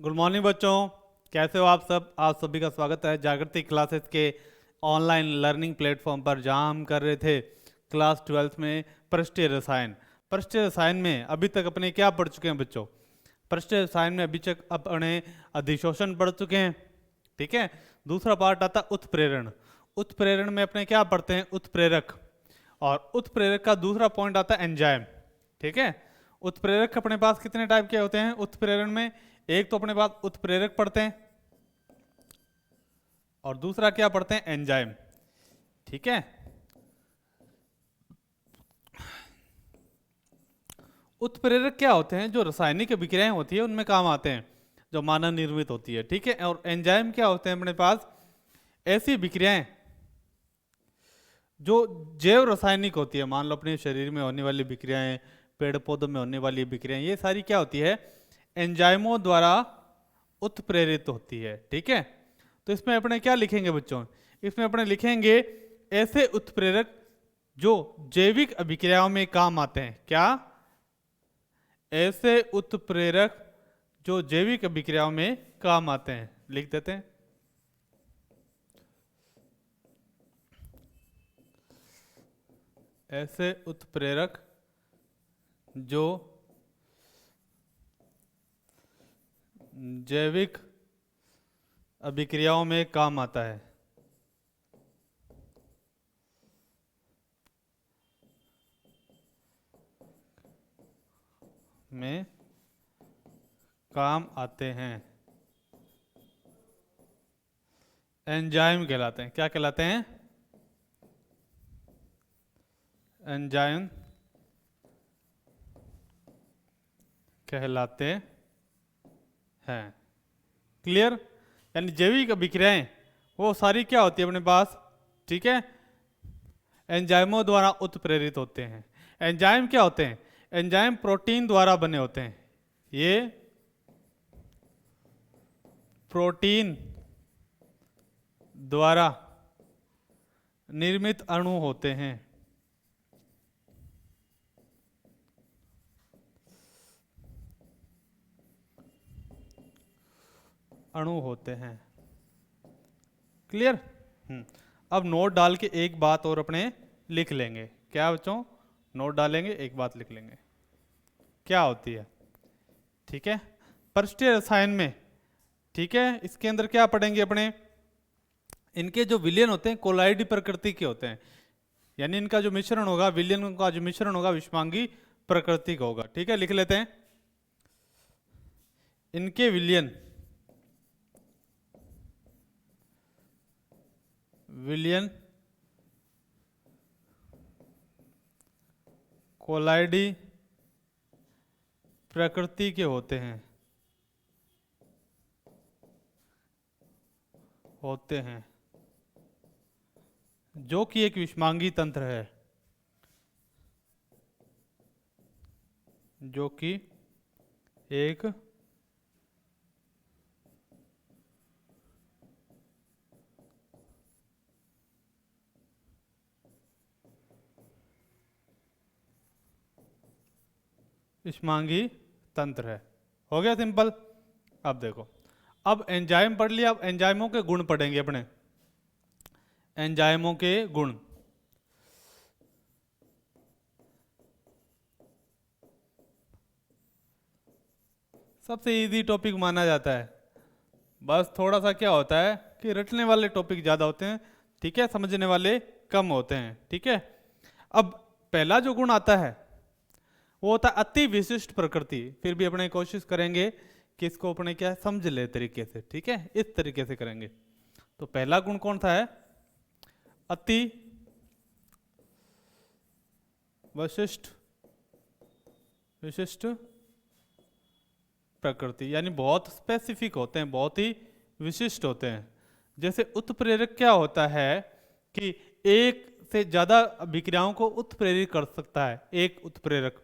Good morning बच्चों, कैसे हो आप सब। आप सभी का स्वागत है जागृति क्लासेस के ऑनलाइन लर्निंग प्लेटफॉर्म पर, जहां हम कर रहे थे क्लास 12th में पृष्ठीय रसायन। पृष्ठीय रसायन में अभी तक अपने क्या पढ़ चुके हैं बच्चों? पृष्ठीय रसायन में अभी तक अपने अधिशोषण पढ़ चुके हैं, ठीक है। दूसरा पार्ट आता उत्प्रेरण। उत्प्रेरण में अपने क्या पढ़ते हैं? उत्प्रेरक। और उत्प्रेरक का दूसरा पॉइंट आता है एंजाइम, ठीक है। उत्प्रेरक अपने पास कितने टाइप के होते हैं उत्प्रेरण में? एक तो अपने पास उत्प्रेरक पढ़ते हैं और दूसरा क्या पढ़ते हैं? एंजाइम, ठीक है। उत्प्रेरक क्या होते हैं? जो रासायनिक अभिक्रियाएं होती है उनमें काम आते हैं, जो मानव निर्मित होती है, ठीक है। और एंजाइम क्या होते हैं अपने पास? ऐसी अभिक्रियाएं जो जैव रासायनिक होती है। मान लो अपने शरीर में होने वाली अभिक्रियाएं, पेड़ पौधों में होने वाली अभिक्रियाएं, ये सारी क्या होती है? एंजाइमों द्वारा उत्प्रेरित होती है, ठीक है। तो इसमें अपने क्या लिखेंगे बच्चों? इसमें अपने लिखेंगे ऐसे उत्प्रेरक जो जैविक अभिक्रियाओं में काम आते हैं। क्या? ऐसे उत्प्रेरक जो जैविक अभिक्रियाओं में काम आते हैं, लिख देते हैं। ऐसे उत्प्रेरक जो जैविक अभिक्रियाओं में काम आता है। में काम आते हैं, एंजाइम कहलाते हैं। क्या कहलाते हैं? एंजाइम कहलाते हैं। क्लियर? यानी जैविक अभिक्रियाएं वो सारी क्या होती है अपने पास, ठीक है, एंजाइमों द्वारा उत्प्रेरित होते हैं। एंजाइम क्या होते हैं? एंजाइम प्रोटीन द्वारा बने होते हैं। ये प्रोटीन द्वारा निर्मित अणु होते हैं। अणु होते हैं। क्लियर? अब नोट डाल के एक बात और अपने लिख लेंगे। क्या बच्चों? नोट डालेंगे, एक बात लिख लेंगे क्या होती है, ठीक है। पृष्ठीय रसायन में, ठीक है, इसके अंदर क्या पढ़ेंगे अपने? इनके जो विलयन होते हैं कोलाइडी प्रकृति के होते हैं, यानी इनका जो मिश्रण होगा, विलयन का जो मिश्रण होगा विषमांगी प्रकृति का होगा, ठीक है। लिख लेते हैं इनके विलयन विलयन कोलाइडी प्रकृति के होते हैं जो कि एक विषमांगी तंत्र है, जो कि एक विषमांगी तंत्र है। हो गया सिंपल। अब देखो, अब एंजाइम पढ़ लिया, अब एंजाइमों के गुण पढ़ेंगे अपने। एंजाइमों के गुण, सबसे इजी टॉपिक माना जाता है। बस थोड़ा सा क्या होता है कि रटने वाले टॉपिक ज्यादा होते हैं, ठीक है, समझने वाले कम होते हैं, ठीक है। अब पहला जो गुण आता है वो होता है अति विशिष्ट प्रकृति। फिर भी अपने कोशिश करेंगे कि इसको अपने क्या समझ ले तरीके से, ठीक है, इस तरीके से करेंगे। तो पहला गुण कौन सा है? अति विशिष्ट प्रकृति, यानी बहुत स्पेसिफिक होते हैं, बहुत ही विशिष्ट होते हैं। जैसे उत्प्रेरक क्या होता है कि एक से ज्यादा अभिक्रियाओं को उत्प्रेरित कर सकता है एक उत्प्रेरक,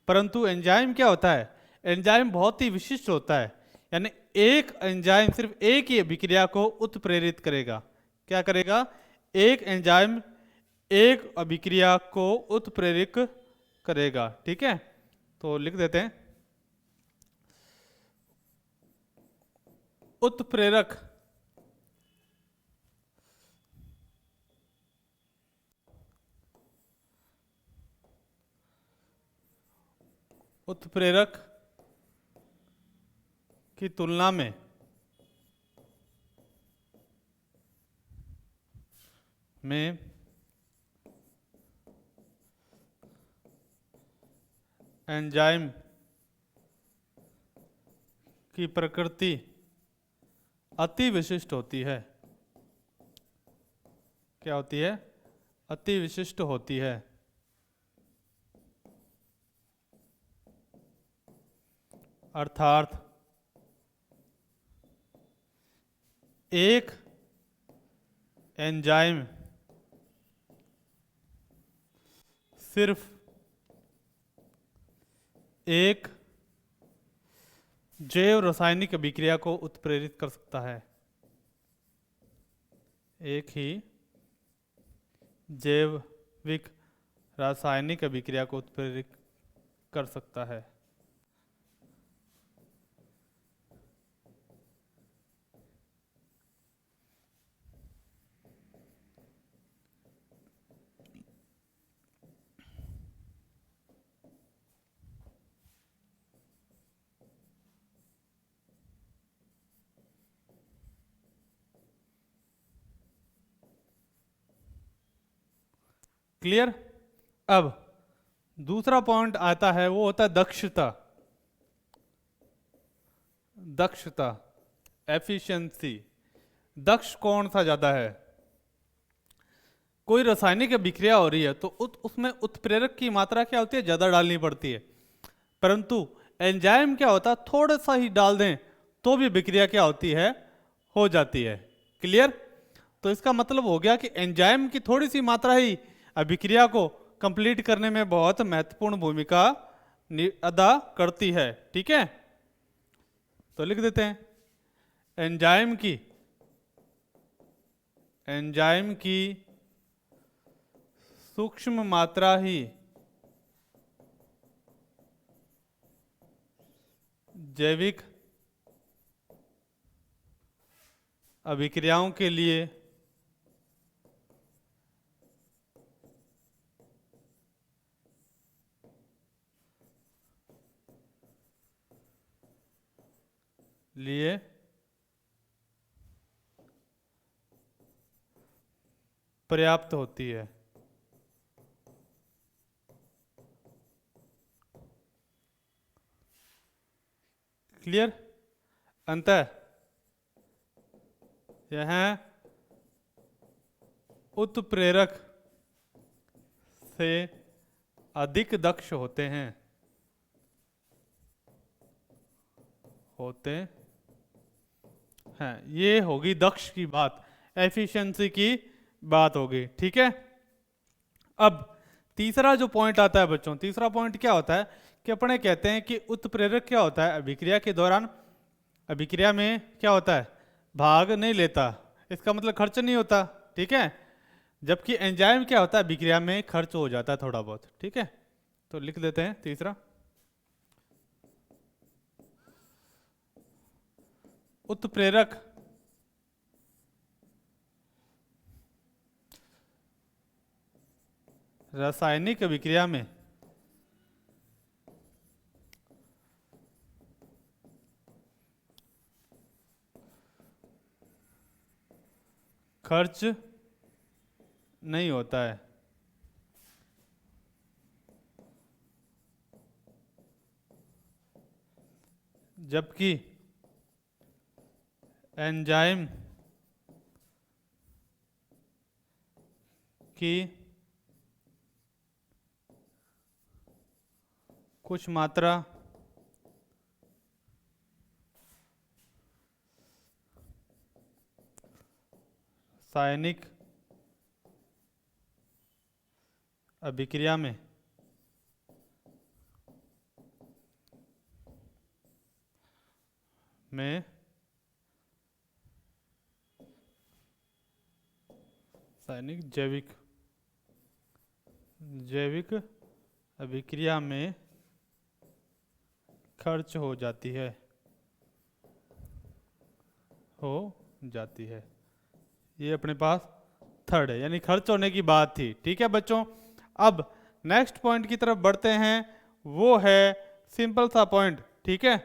परंतु एंजाइम क्या होता है? एंजाइम बहुत ही विशिष्ट होता है, यानी एक एंजाइम सिर्फ एक ही अभिक्रिया को उत्प्रेरित करेगा। क्या करेगा? एक एंजाइम एक अभिक्रिया को उत्प्रेरित करेगा, ठीक है। तो लिख देते हैं उत्प्रेरक उत्प्रेरक की तुलना में एंजाइम की प्रकृति अति विशिष्ट होती है। क्या होती है? अति विशिष्ट होती है। अर्थात एक एंजाइम सिर्फ एक जैव रासायनिक अभिक्रिया को उत्प्रेरित कर सकता है। एक ही जैविक रासायनिक अभिक्रिया को उत्प्रेरित कर सकता है। क्लियर? अब दूसरा पॉइंट आता है, वो होता है दक्षता। दक्षता, एफिशिएंसी। दक्ष कौन सा ज्यादा है? कोई रासायनिक अभिक्रिया हो रही है तो उसमें उत्प्रेरक की मात्रा क्या होती है? ज्यादा डालनी पड़ती है। परंतु एंजाइम क्या होता है? थोड़ा सा ही डाल दें तो भी अभिक्रिया क्या होती है? हो जाती है। क्लियर? तो इसका मतलब हो गया कि एंजाइम की थोड़ी सी मात्रा ही अभिक्रिया को कंप्लीट करने में बहुत महत्वपूर्ण भूमिका अदा करती है। ठीक है, तो लिख देते हैं एंजाइम की सूक्ष्म मात्रा ही जैविक अभिक्रियाओं के लिए पर्याप्त होती है। क्लियर? अंतः यह उत्प्रेरक से अधिक दक्ष होते हैं ये होगी दक्ष की बात, एफिशिएंसी की बात होगी। ठीक है, अब तीसरा जो पॉइंट आता है बच्चों, तीसरा पॉइंट क्या होता है कि अपने कहते हैं कि उत्प्रेरक क्या होता है? अभिक्रिया के दौरान अभिक्रिया में क्या होता है? भाग नहीं लेता, इसका मतलब खर्च नहीं होता। ठीक है, जबकि एंजाइम क्या होता है? अभिक्रिया में खर्च हो जाता है थोड़ा बहुत। ठीक है, तो लिख देते हैं तीसरा, उत्प्रेरक रासायनिक अभिक्रिया में खर्च नहीं होता है। जबकि एंजाइम की कुछ मात्रा रासायनिक अभिक्रिया में रासायनिक जैविक अभिक्रिया में खर्च हो जाती है। हो जाती है। ये अपने पास थर्ड है, यानी खर्च होने की बात थी। ठीक है बच्चों, अब नेक्स्ट पॉइंट की तरफ बढ़ते हैं, वो है सिंपल सा पॉइंट। ठीक है,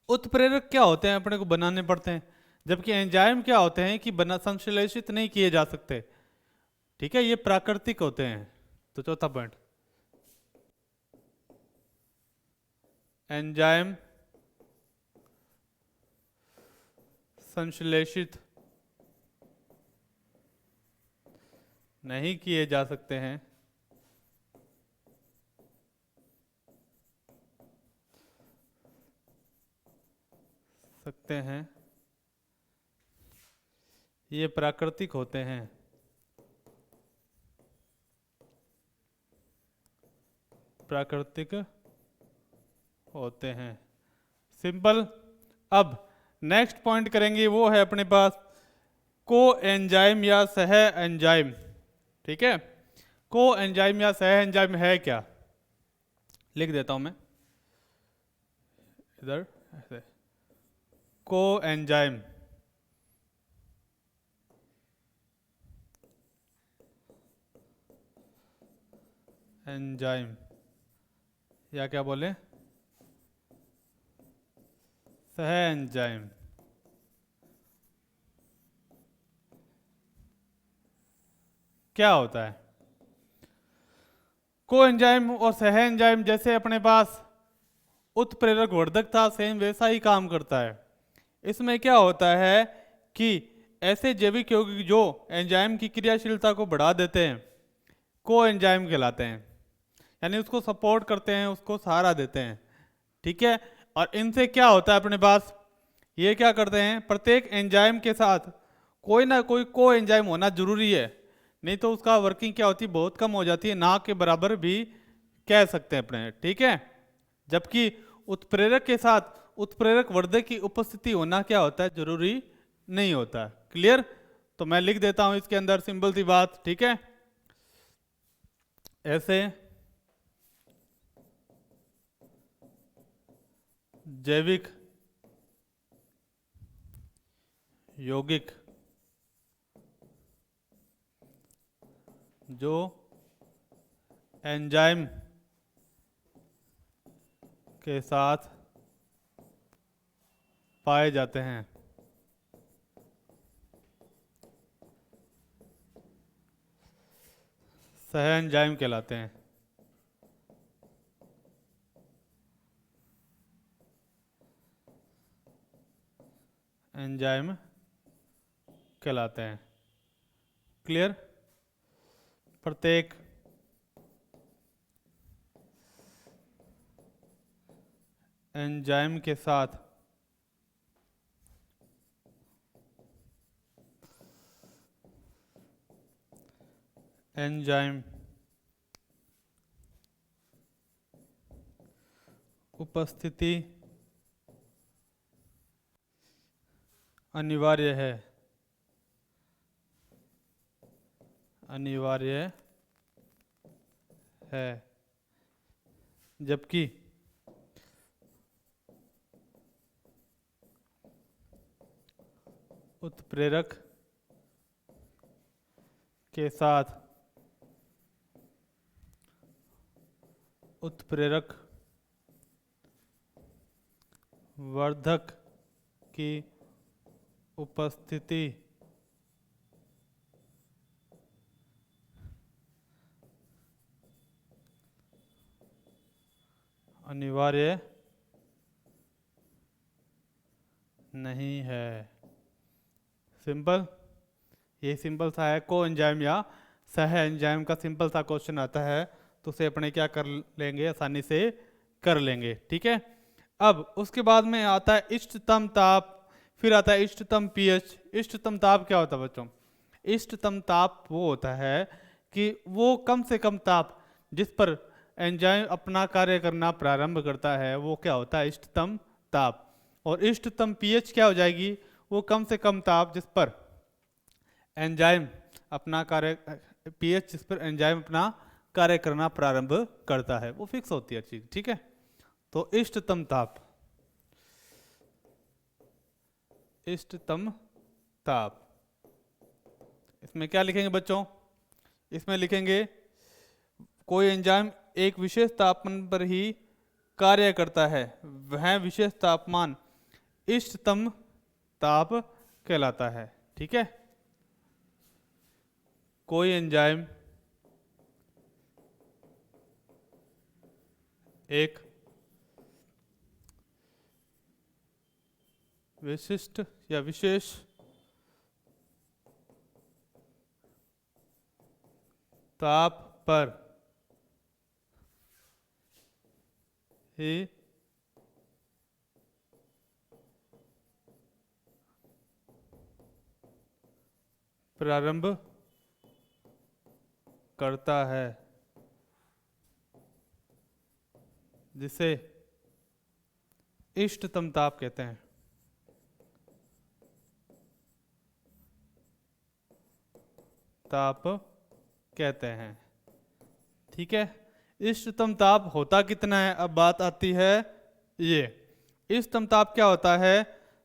उत्प्रेरक क्या होते हैं अपने को बनाने पड़ते हैं, जबकि एंजाइम क्या होते हैं कि बना संश्लेषित नहीं किए जा सकते। ठीक है, ये प्राकृतिक होते हैं। तो चौथा पॉइंट, एंजाइम संश्लेषित नहीं किए जा सकते हैं, ये प्राकृतिक होते हैं। प्राकृतिक होते हैं, सिंपल। अब नेक्स्ट पॉइंट करेंगे, वो है अपने पास को एंजाइम या सह एंजाइम। ठीक है, को एंजाइम या सह एंजाइम है क्या, लिख देता हूं मैं इधर ऐसे, को एंजाइम एंजाइम या क्या बोले, सह एंजाइम। क्या होता है को एंजाइम और सह एंजाइम, जैसे अपने पास उत्प्रेरक वर्धक था, सेम वैसा ही काम करता है। इसमें क्या होता है कि ऐसे जैविक यौगिक जो एंजाइम की क्रियाशीलता को बढ़ा देते हैं, को एंजाइम कहलाते हैं, यानी उसको सपोर्ट करते हैं, उसको सहारा देते हैं। ठीक है, और इनसे क्या होता है अपने पास, ये क्या करते हैं, प्रत्येक एंजाइम के साथ कोई ना कोई को एंजाइम होना जरूरी है, नहीं तो उसका वर्किंग क्या होती है, बहुत कम हो जाती है, ना के बराबर भी कह सकते हैं अपने। ठीक है, जबकि उत्प्रेरक के साथ उत्प्रेरक वर्धक की उपस्थिति होना क्या होता है, जरूरी नहीं होता। क्लियर, तो मैं लिख देता हूं इसके अंदर सिंपल सी बात। ठीक है, ऐसे जैविक यौगिक जो एंजाइम के साथ पाए जाते हैं, सह एंजाइम कहलाते हैं। एंजाइम कहलाते हैं। क्लियर, प्रत्येक एंजाइम के साथ एंजाइम उपस्थिति अनिवार्य है, अनिवार्य है, जबकि उत्प्रेरक के साथ उत्प्रेरक वर्धक की उपस्थिति अनिवार्य नहीं है। सिंपल, ये सिंपल सा है, को एंजाइम या सह एंजाइम का सिंपल सा क्वेश्चन आता है तो उसे अपने क्या कर लेंगे, आसानी से कर लेंगे। ठीक है, अब उसके बाद में आता है इष्टतम ताप, फिर आता है इष्टतम पीएच। इष्टतम ताप क्या होता है बच्चों, इष्टतम ताप वो होता है कि वो कम से कम ताप जिस पर एंजाइम अपना कार्य करना प्रारंभ करता है, वो क्या होता है, इष्टतम ताप। और इष्टतम पीएच क्या हो जाएगी, वो कम से कम ताप जिस पर एंजाइम अपना कार्य, पीएच जिस पर एंजाइम अपना कार्य करना प्रारंभ करता है, वो फिक्स होती है चीज। ठीक है, तो इष्टतम ताप, इष्टतम ताप। इसमें क्या लिखेंगे बच्चों? इसमें लिखेंगे कोई एंजाइम एक विशेष तापमान पर ही कार्य करता है, वह विशेष तापमान इष्टतम ताप कहलाता है। ठीक है, कोई एंजाइम एक विशिष्ट या विशेष ताप पर ही प्रारंभ करता है, जिसे इष्टतम ताप कहते हैं। ताप कहते हैं। ठीक है, इष्टतम ताप होता कितना है? अब बात आती है ये इष्टतम ताप क्या होता है?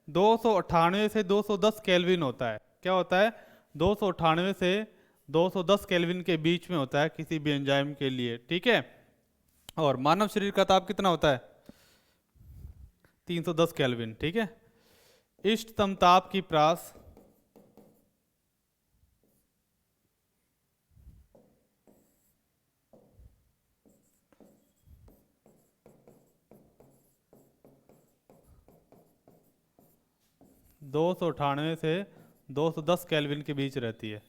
298 से 210 केल्विन होता है। क्या होता है? 298 से 210 केल्विन के बीच में होता है किसी भी एंजाइम के लिए। ठीक है, और मानव शरीर का ताप कितना होता है? 310 केल्विन। ठीक है, इष्टतम ताप की प्रास 298 से 210 केल्विन के बीच रहती है।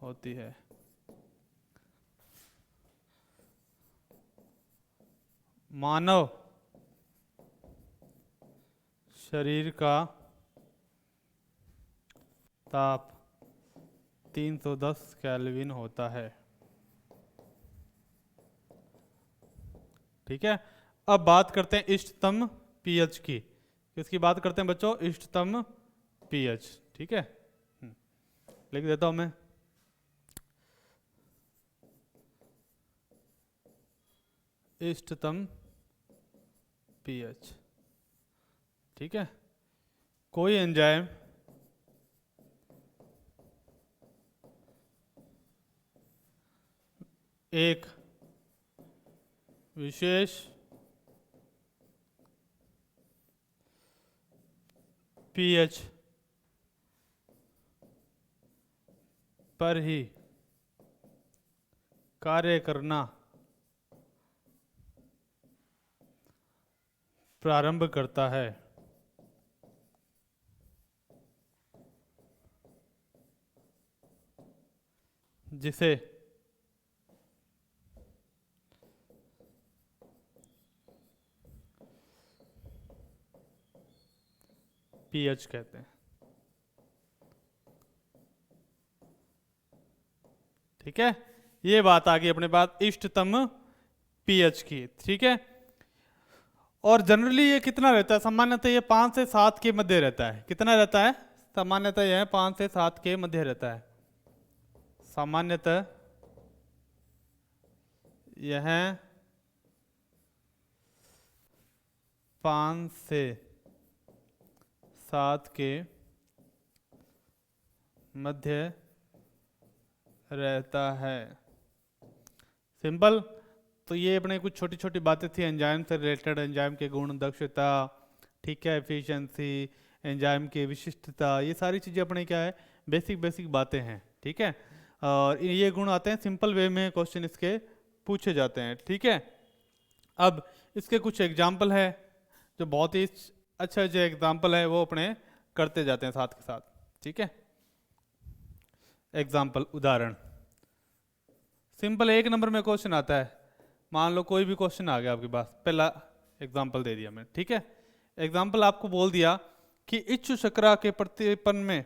होती है। मानव शरीर का ताप 310 केल्विन होता है। ठीक है, अब बात करते हैं इष्टतम पीएच की। किसकी बात करते हैं बच्चों? इष्टतम पीएच। ठीक है, लिख देता हूं मैं। इष्टतम पीएच। ठीक है, कोई एंजाइम एक विशेष पीएच पर ही कार्य करना प्रारंभ करता है, जिसे पीएच कहते हैं। ठीक है, ये बात आ गई अपने पास इष्टतम पीएच की। ठीक है, और जनरली ये कितना रहता है? सामान्यतः ये 5 से 7 के मध्य रहता है। कितना रहता है? सामान्यतः यह 5 से 7 के मध्य रहता है। सामान्यतः यह 5 से 7 के मध्य रहता है। सिंपल। तो ये अपने कुछ छोटी छोटी बातें थी एंजाइम से रिलेटेड, एंजाइम के गुण, दक्षता, ठीक है, एफिशिएंसी, एंजाइम की विशिष्टता, ये सारी चीज़ें अपने क्या है, बेसिक बेसिक बातें हैं। ठीक है, और ये गुण आते हैं सिंपल वे में, क्वेश्चन इसके पूछे जाते हैं। ठीक है, अब इसके कुछ एग्जाम्पल है जो बहुत ही अच्छा जो एग्जाम्पल है वो अपने करते जाते हैं साथ के साथ। ठीक है, एग्जाम्पल, उदाहरण। सिंपल 1 नंबर में क्वेश्चन आता है, मान लो कोई भी क्वेश्चन आ गया आपके पास, पहला एग्जाम्पल दे दिया मैंने। ठीक है, एग्जाम्पल आपको बोल दिया कि इच्छु शर्करा के प्रतिपन में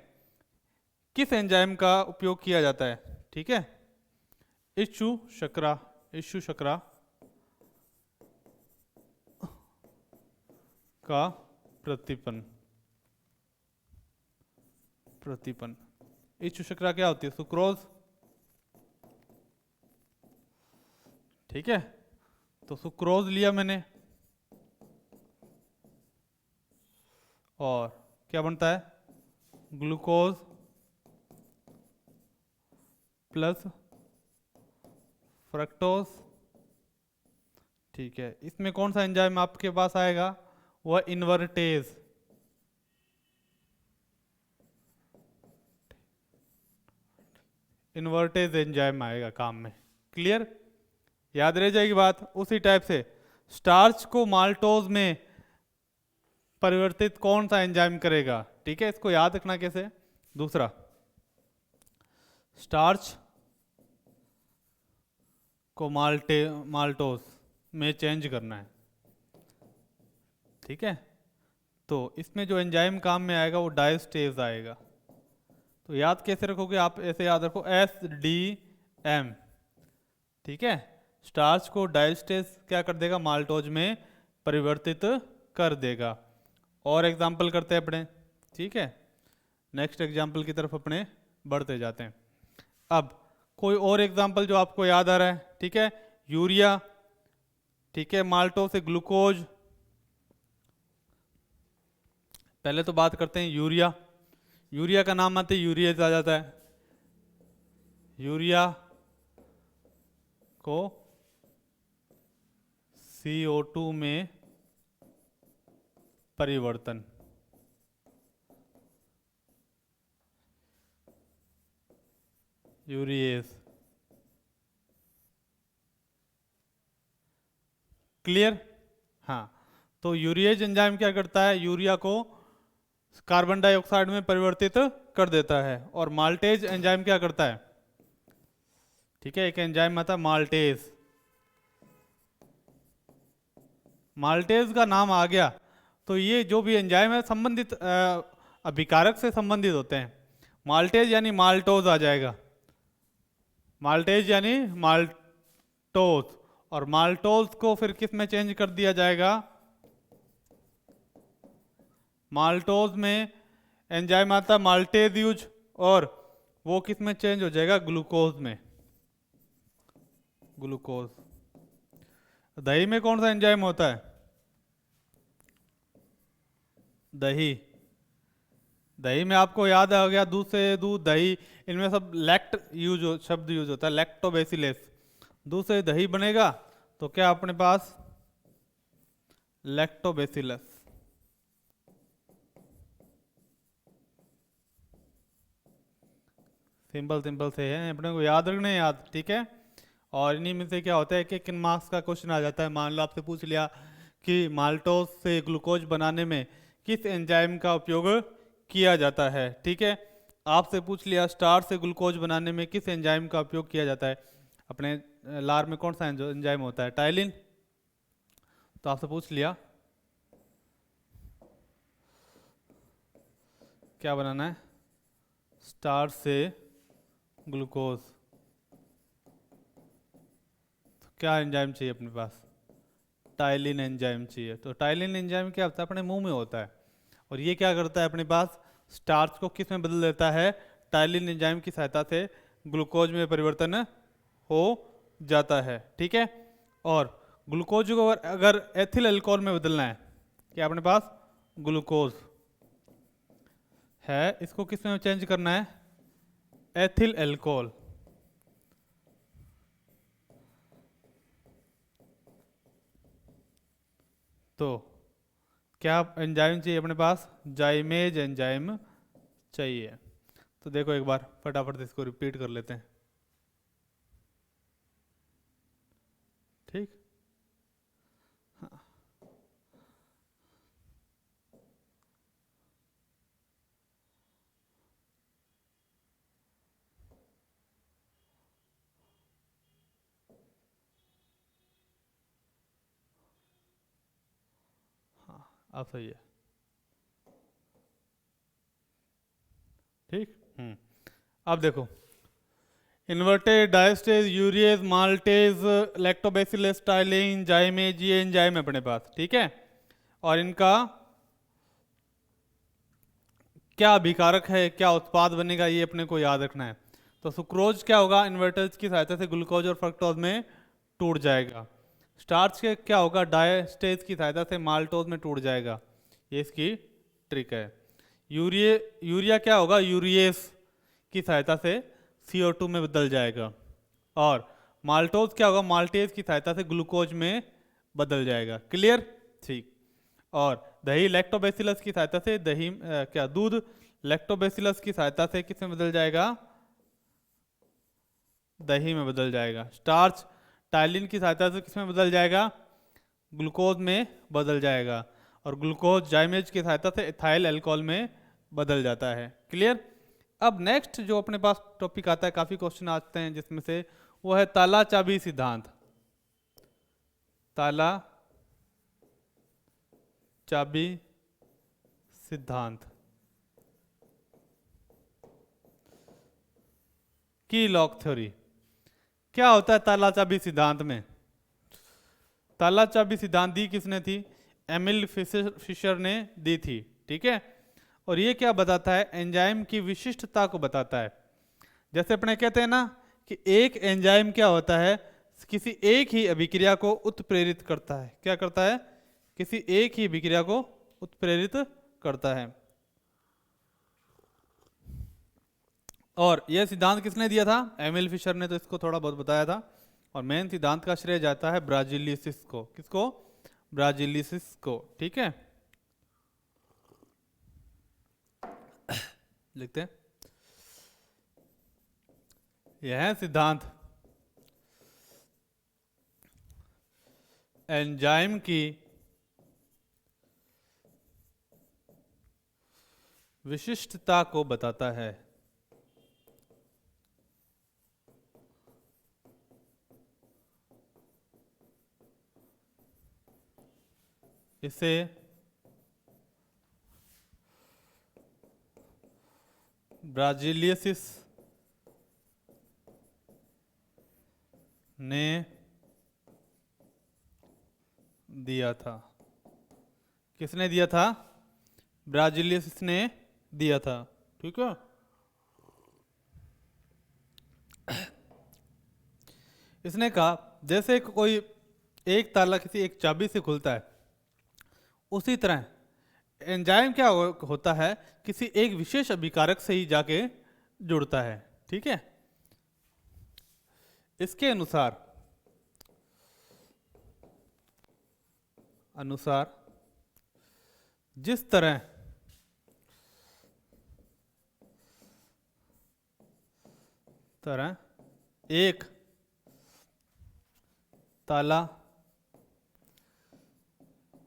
किस एंजाइम का उपयोग किया जाता है। ठीक है, इच्छु शर्करा का प्रतिपन इच्छु शर्करा क्या होती है? सुक्रोज। ठीक है, तो सुक्रोज लिया मैंने, और क्या बनता है, ग्लूकोज प्लस फ्रक्टोज। ठीक है, इसमें कौन सा एंजाइम आपके पास आएगा, वह इन्वर्टेज। इन्वर्टेज एंजाइम आएगा काम में। क्लियर, याद रह जाएगी बात। उसी टाइप से स्टार्च को माल्टोज में परिवर्तित कौन सा एंजाइम करेगा, ठीक है, इसको याद रखना कैसे। दूसरा, स्टार्च को माल्टोज में चेंज करना है, ठीक है। तो इसमें जो एंजाइम काम में आएगा वो डायस्टेज आएगा। तो याद कैसे रखोगे आप, ऐसे याद रखो SDM, ठीक है। स्टार्च को डायस्टेज क्या कर देगा, माल्टोज में परिवर्तित कर देगा। और एग्जाम्पल करते हैं अपने, ठीक है, नेक्स्ट एग्जाम्पल की तरफ अपने बढ़ते जाते हैं। अब कोई और एग्जाम्पल जो आपको याद आ रहा है, ठीक है, यूरिया, ठीक है, माल्टोज से ग्लूकोज। पहले तो बात करते हैं यूरिया। यूरिया का नाम आते ही यूरिएज आ जाता है। यूरिया को CO2 में परिवर्तन, यूरिएज। क्लियर, हाँ। तो यूरिएज एंजाइम क्या करता है, यूरिया को कार्बन डाइऑक्साइड में परिवर्तित कर देता है। और माल्टेज एंजाइम क्या करता है, ठीक है, एक एंजाइम आता है माल्टेज। माल्टेज का नाम आ गया तो ये जो भी एंजाइम है संबंधित अभिकारक से संबंधित होते हैं। माल्टेज यानी माल्टोज आ जाएगा, माल्टेज यानी माल्टोज। और माल्टोज को फिर किस में चेंज कर दिया जाएगा, माल्टोज में एंजाइम आता है माल्टेज यूज, और वो किस में चेंज हो जाएगा, ग्लूकोज में, ग्लूकोज। दही में कौन सा एंजाइम होता है, दही। दही में आपको याद आ गया, दूध से दूध, दही, इनमें सब लैक्ट शब्द यूज होता है, लैक्टोबैसिलस। दूध से दही बनेगा तो क्या अपने पास, लैक्टोबैसिलस। सिंपल सिंपल से है, अपने को याद रखने याद, ठीक है। और इन्हीं में से क्या होता है कि किन मार्क्स का क्वेश्चन आ जाता है। मान लो आपसे पूछ लिया कि माल्टोज से ग्लूकोज बनाने में किस एंजाइम का उपयोग किया जाता है, ठीक है। आपसे पूछ लिया स्टार्च से ग्लूकोज बनाने में किस एंजाइम का उपयोग किया जाता है, अपने लार में कौन सा एंजाइम होता है, टाइलिन। तो आपसे पूछ लिया क्या बनाना है, स्टार्च से ग्लूकोज, तो क्या एंजाइम चाहिए अपने पास, टाइलिन एंजाइम चाहिए। तो टाइलिन एंजाइम क्या होता है, अपने मुंह में होता है। और ये क्या करता है, अपने पास स्टार्च को किस में बदल देता है, टाइलिन एंजाइम की सहायता से ग्लूकोज में परिवर्तन हो जाता है, ठीक है। और ग्लूकोज को अगर एथिल अल्कोहल में बदलना है, क्या अपने पास ग्लूकोज है, इसको किस में चेंज करना है, एथिल अल्कोहल। तो क्या एंजाइम चाहिए अपने पास, जाइमेज एंजाइम चाहिए। तो देखो एक बार फटाफट से इसको रिपीट कर लेते हैं, ठीक। हाँ, अब सही है, ठीक। अब देखो, inverted, diastase, urease, maltase, lactobacillus, ptyalin, जाइमेज, ये एंजाइम है अपने पास, ठीक है। और इनका क्या अभिकारक है, क्या उत्पाद बनेगा, ये अपने को याद रखना है। तो सुक्रोज क्या होगा, इन्वर्टर्स की सहायता से ग्लूकोज और फ्रक्टोज में टूट जाएगा। स्टार्च के क्या होगा, डायस्टेज की सहायता से माल्टोज में टूट जाएगा। ये इसकी ट्रिक है। यूरिया क्या होगा, यूरिएस की सहायता से CO2 में बदल जाएगा। और माल्टोज क्या होगा, माल्टेज की सहायता से ग्लूकोज में बदल जाएगा। क्लियर? ठीक। और दही लैक्टोबैसिलस की सहायता से क्या दूध लैक्टोबैसिलस की सहायता से किस में बदल जाएगा, दही में बदल जाएगा। स्टार्च टाइलिन की सहायता से किस में बदल जाएगा, ग्लूकोज में बदल जाएगा। और ग्लूकोज जाइमेज की सहायता से इथाइल अल्कोहल में बदल जाता है। क्लियर? अब नेक्स्ट जो अपने पास टॉपिक आता है, काफी क्वेश्चन आते हैं जिसमें से वो है ताला चाबी सिद्धांत। ताला चाबी सिद्धांत की लॉक थ्योरी। क्या होता है ताला चाबी सिद्धांत में? ताला चाबी सिद्धांत दी किसने थी? एमिल फिशर ने दी थी। ठीक है। और ये क्या बताता है, एंजाइम की विशिष्टता को बताता है। जैसे अपने कहते हैं ना कि एक एंजाइम क्या होता है, किसी एक ही अभिक्रिया को उत्प्रेरित करता है। क्या करता है? किसी एक ही अभिक्रिया को उत्प्रेरित करता है। और यह सिद्धांत किसने दिया था? एमिल फिशर ने तो इसको थोड़ा बहुत बताया था। और मेन सिद्धांत का श्रेय जाता है ब्राजिलियसिस को। किसको? ब्राजिलियसिस को। ठीक है, लिखते हैं। यह सिद्धांत एंजाइम की विशिष्टता को बताता है। इसे ब्राजिलियसिस ने दिया था। किसने दिया था? ब्राजिलियसिस ने दिया था। ठीक है। इसने कहा जैसे कोई एक ताला किसी एक चाबी से खुलता है, उसी तरह एंजाइम क्या होता है, किसी एक विशेष अभिकारक से ही जाके जुड़ता है। ठीक है। इसके अनुसार जिस तरह एक ताला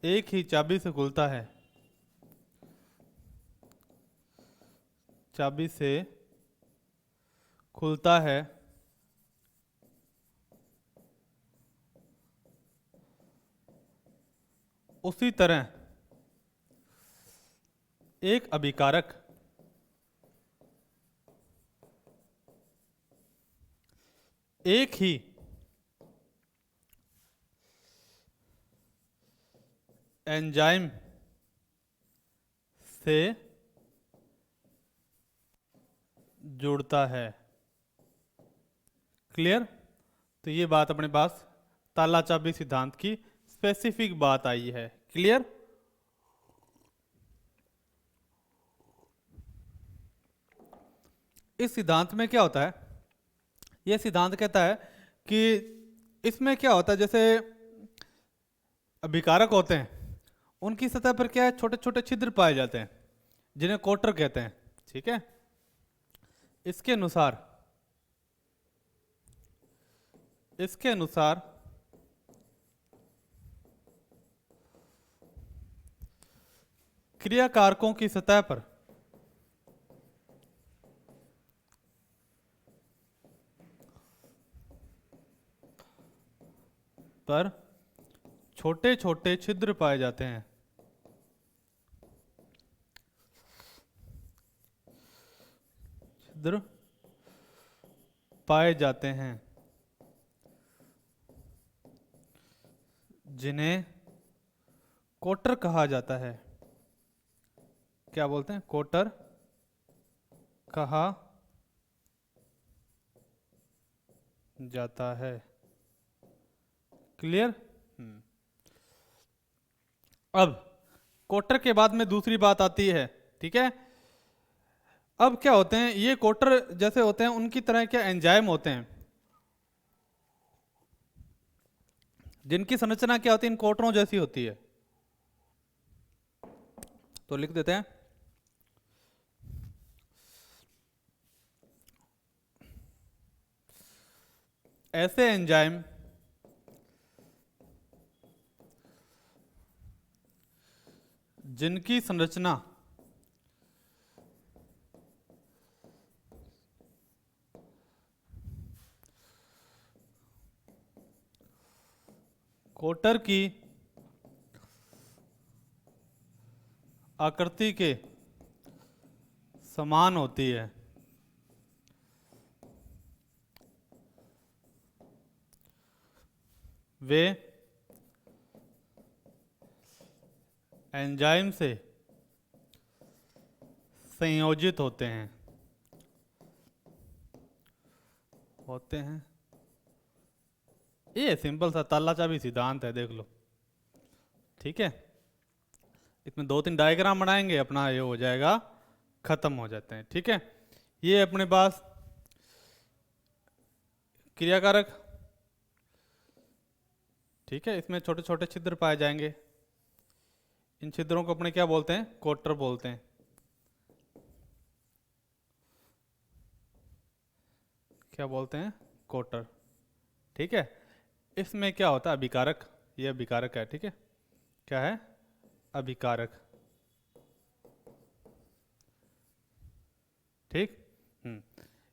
एक ही चाबी से खुलता है, चाबी से खुलता है, उसी तरह एक अभिकारक एक ही एंजाइम से जुड़ता है। क्लियर? तो ये बात अपने पास ताला चाबी सिद्धांत की स्पेसिफिक बात आई है। क्लियर? इस सिद्धांत में क्या होता है, यह सिद्धांत कहता है कि इसमें क्या होता है, जैसे अभिकारक होते हैं उनकी सतह पर क्या है, छोटे छोटे छिद्र पाए जाते हैं जिन्हें कोटर कहते हैं। ठीक है। इसके अनुसार क्रियाकारकों की सतह पर छोटे छोटे छिद्र पाए जाते हैं। छिद्र पाए जाते हैं जिन्हें कोटर कहा जाता है। क्या बोलते हैं? कोटर कहा जाता है। क्लियर? अब कोटर के बाद में दूसरी बात आती है, ठीक है। अब क्या होते हैं ये कोटर जैसे होते हैं, उनकी तरह क्या एंजाइम होते हैं जिनकी संरचना क्या होती है, इन कोटरों जैसी होती है। तो लिख देते हैं ऐसे एंजाइम जिनकी संरचना कोटर की आकृति के समान होती है, वे एंजाइम से संयोजित होते हैं ये सिंपल सा ताला चाबी सिद्धांत है, देख लो, ठीक है। इसमें 2-3 डायग्राम बनाएंगे, अपना ये हो जाएगा, खत्म हो जाते हैं, ठीक है। ये अपने पास क्रियाकारक, ठीक है, इसमें छोटे छोटे छिद्र पाए जाएंगे। इन छिद्रों को अपने क्या बोलते हैं, कोटर बोलते हैं। क्या बोलते हैं, कोटर, ठीक है। इसमें क्या होता है, अभिकारक, ये अभिकारक है, ठीक है। क्या है, अभिकारक, ठीक।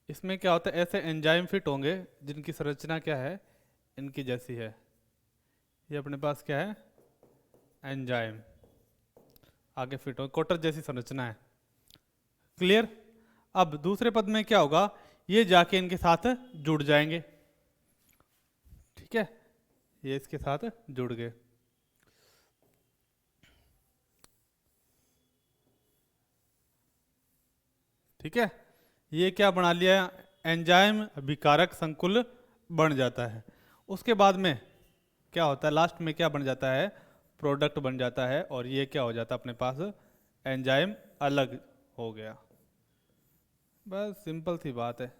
इसमें क्या होता है, ऐसे एंजाइम फिट होंगे जिनकी संरचना क्या है, इनकी जैसी है। ये अपने पास क्या है, एंजाइम आगे फिट हो, कोटर जैसी संरचना है, क्लियर। अब दूसरे पद में क्या होगा, ये जाके इनके साथ जुड़ जाएंगे, ठीक है, ये इसके साथ जुड़ गए, ठीक है। ये क्या बना लिया, एंजाइम अभिकारक संकुल बन जाता है। उसके बाद में क्या होता है, लास्ट में क्या बन जाता है, प्रोडक्ट बन जाता है, और ये क्या हो जाता है अपने पास, एंजाइम अलग हो गया। बस सिंपल सी बात है।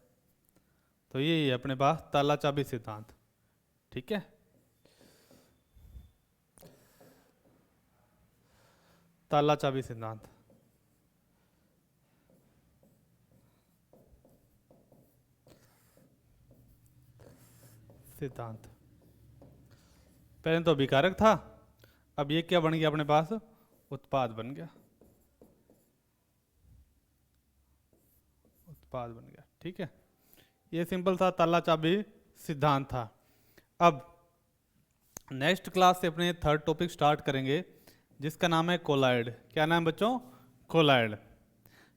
तो ये है अपने पास ताला चाबी सिद्धांत, ठीक है। ताला चाबी सिद्धांत, पहले तो अभिकारक था, अब ये क्या बन गया अपने पास, उत्पाद बन गया, उत्पाद बन गया, ठीक है। ये सिंपल सा ताला चाबी सिद्धांत था। अब नेक्स्ट क्लास से अपने थर्ड टॉपिक स्टार्ट करेंगे जिसका नाम है कोलाइड। क्या नाम है बच्चों, कोलाइड।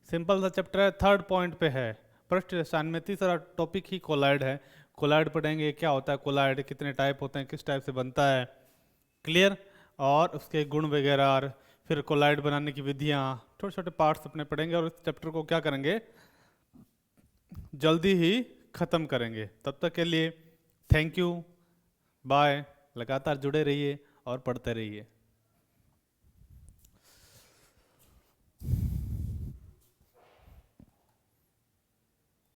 सिंपल सा चैप्टर है, थर्ड पॉइंट पे है, पृष्ठ रसायन में तीसरा टॉपिक ही कोलाइड है। कोलाइड पढ़ेंगे, क्या होता है कोलाइड, कितने टाइप होते हैं, किस टाइप से बनता है, क्लियर, और उसके गुण वगैरह, और फिर कोलाइड बनाने की विधियाँ, छोटे छोटे पार्ट्स अपने पढ़ेंगे, और इस चैप्टर को क्या करेंगे, जल्दी ही ख़त्म करेंगे। तब तक के लिए थैंक यू, बाय। लगातार जुड़े रहिए और पढ़ते रहिए।